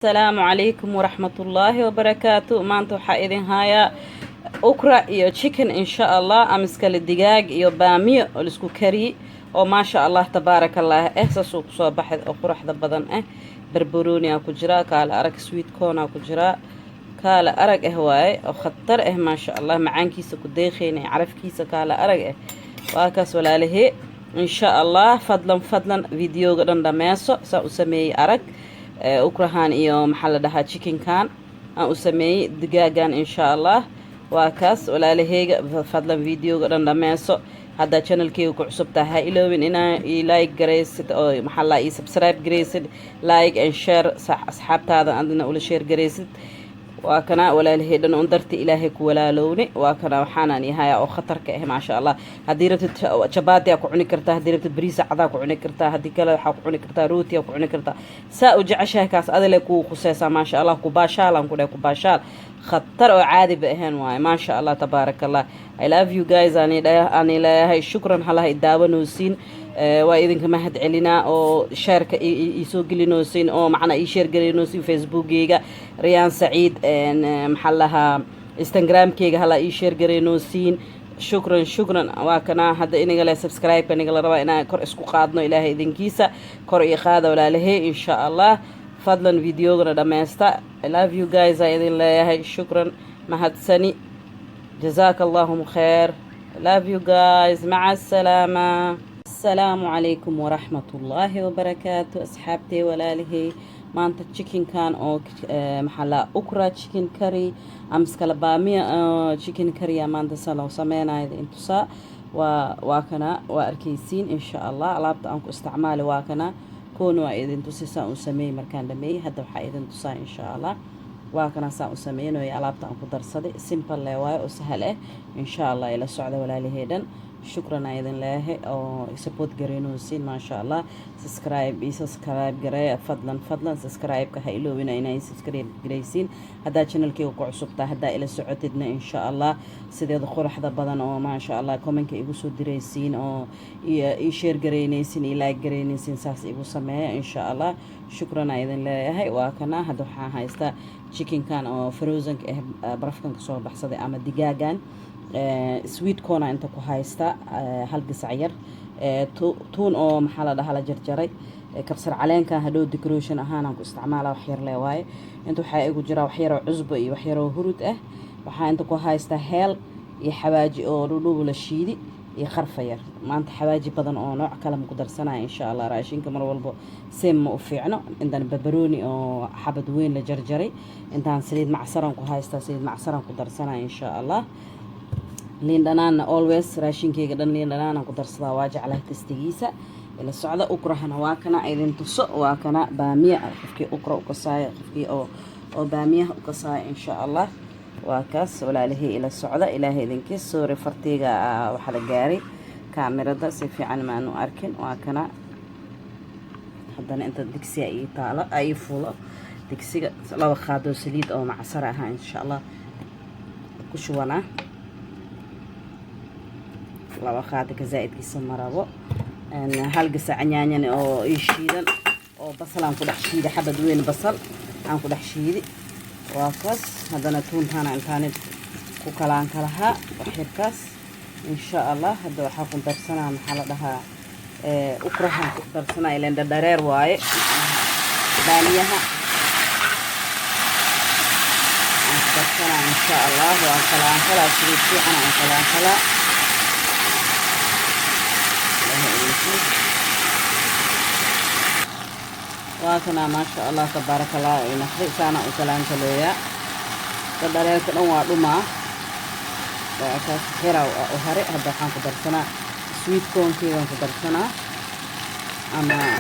السلام عليكم ورحمة الله وبركاته. maanta waxaa idin hayaa ukra iyo chicken insha Allah amiskale digaag iyo baamiyo oo isku kari oo maasha Allah tabaaraka Allah saas uu soo baxay oo quruxda badan barbarooni ku jira kala arag sweet corn ku jira kala arag waaye oo khatar maasha Allah macaankiisa ku deeqeynay carafkiisa kala arag waa kaas walaalahay insha Allah fadlan videoga dhan dhameeso saa u sameeyay arag ukrahan iyo maxaa la dhahaa chicken kan aan u sameeyay digaagan insha Allah waa kaas walaalahayga fadlan videoga dhan dhameeso hadda channelkayga ku cusub tahay iloobin inaa like gareysid oo maxaa la subscribe gareysid like and share asxaabtaada adina ula share gareysid waa kana walaalahay dhan on darti ilaahay ku walaalowni waa kana waxaan yahay oo khatarka maasha Allah hadii rabtid chapati ku cuni kartaa hadii rabtid bariis cad ku cuni kartaa hadii kale waxa ku cuni kartaa rooti ku cuni kartaa saa u jeceshahay kaas adale ku khusaysa maasha Allah ku baashaalan ku baashaal khatar oo caadi baahan waay maasha Allah tabaarakallah I love you guys ani ilaahay shukran halahay daawanoosin waa idinka mahad celina oo shareka ii soo gelinoosin oo macna ii share gelinoosin facebookgeyga Riyaan Saciid maxallaha instagramkeyga hala ii share gelinoosin shukran waa kana hadda inaga la subscribe inaga la raba inaan kor isku qaadno ilaahay idinkiisa kor ii qaada walaalahay insha Allah fadlan videoga dhameesta I love you guys idin leeyahay shukran mahadsani jazakallahu khair love you guys ma'a السلامة السلام عليكم ورحمة الله وبركاته أصحابتي ولاله maanta chicken kan oo maxalla ukra chicken curry amskala baamiya chicken curry maanta sala sameeyay intusa waa kana waa arkaysiin insha Allah alaabta aan ku isticmaali waa kana koon waa idin tusisa u sameey markaan dhameey hadda waxa idin tusaa insha Allah waa kana saa u sameeyay alaabta aan ku darsaday simple leh waayo oo sahal insha Allah ila socda walaalaheedan shukran aydan leeyahay oo support gareynoosin ma sha Allah subscribe garee fadlan subscribe ka iloobina inay subscribe gareysin hada channelkayga ku cusubta hada ila socotidna insha Allah sideed quruxda badan oo ma sha Allah comment-ka igu soo direysin oo ii share gareynaysin ii like gareynaysin saas igu sameeya insha Allah shukran aydan leeyahay waa kana hada waxaan haystaa chicken kan oo frozen barafkan ka soo baxsaday ama digaagan sweet corn inta ku haysta hal gasac yar tuun oo maxaa la dhahaa la jarjaray kabsar caleenka hadhow decoration ahaan aan ku isticmaala wax yar leeyahay inta waxa igu jira wax yar oo cusbo iyo wax yar oo hurud waxa inta ku haysta heel iyo xawaaji oo dhudhub la shiidi iyo qarfa yar maanta xawaaji badan oo nooc kale ku darsanaa insha Allah raashinka mar walba seem u fiicno intan barbarooni oo xabad weyn la jarjaray intaan saliid macsaran ku haysta saliid macsaran ku darsanaa insha Allah liin dhanaan always raashinkeyga dhan liin dhanaan ku darsadaa waa jeclahay tastigiisa ila socda ukrahana waa kana idin tuso waa kana baamiya qofkii ukra u kasaay qofkii oo baamiya u kasaay insha Allah waa kaas walaalahay ila socda ilaahay idinkiis soo refartiga waxa la gaaray kaamirada si fiican ma aanu arkin waa kana haddana inta digsi ay taalo ay fulo digsiga laba qaado saliid oo macsar ah insha Allah ku shuwana laba qaado ka zaidkiisa marabo hal gasac yaanyan oo shiidan oo basal aan ku dhex shiiday xabad weyn basal aan ku dhex shiiday waa kaas hadana tuuntana intaan ku kalaan kalaha waxirkaas insha Allah hadda waxa ku darsanaa maxaa la dhahaa ukrahan ku darsanaa ilaa dhareer waaye baaniyaha darsanaa insha Allah waa kalaan kala fiican aan kalaan kala وكنا ما شاء الله تبارك الله نخرج سنة وكلام كلويا تدري كنا وادوما وأساس خيرا وهري هذا كان كدرسنا sweet corn كيان كدرسنا أما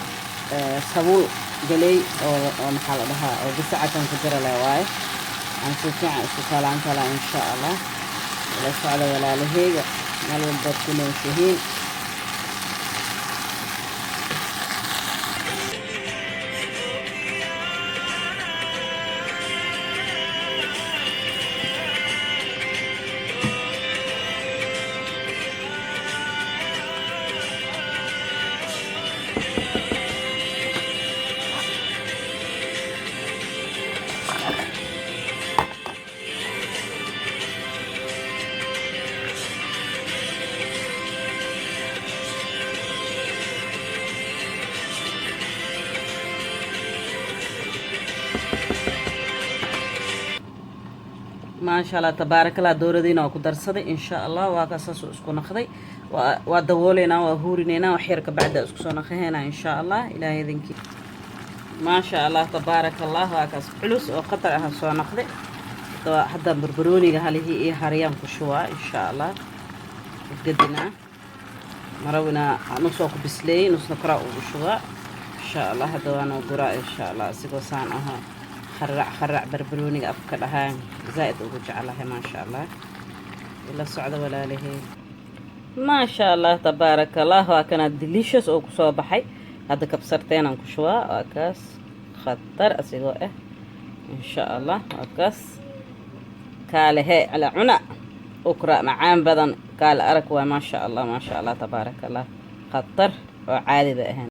سبول جلي أو محل ده أو بساعة كان كدر لواي أنا سوكا كلام إن شاء الله لا سعد ولا لهيج نلو بدكنا شهين ما شاء الله تبارك الله دورdiina waa ku darsaday insha Allah waa ka soo isku naqday waa daboolena waa huurinena wax yar ka bacda isku soo naqaheena insha Allah ilaahay idinki ما شاء الله تبارك الله waa ka culus oo qatar ah soo naqday hadda barbarooniga halihi iyo hariyaan ku shubaa insha Allah gadina marawina nusoo ku bisleey nusna kara ugu shubaa insha Allah hadda waana guraa insha Allah asigoo saan aha خرع بربروني أفكر لها زائد ورجع لها ما شاء الله إلا الصعدة ولا له ما شاء الله تبارك الله وكانت ديليشس أو كصباحي هذا كبسرتين عن كشوا وكاس خطر أسيقه إن شاء الله وكاس قال هي على عنا أقرأ معان بدن قال أركوا ما شاء الله تبارك الله خطر وعادي بقى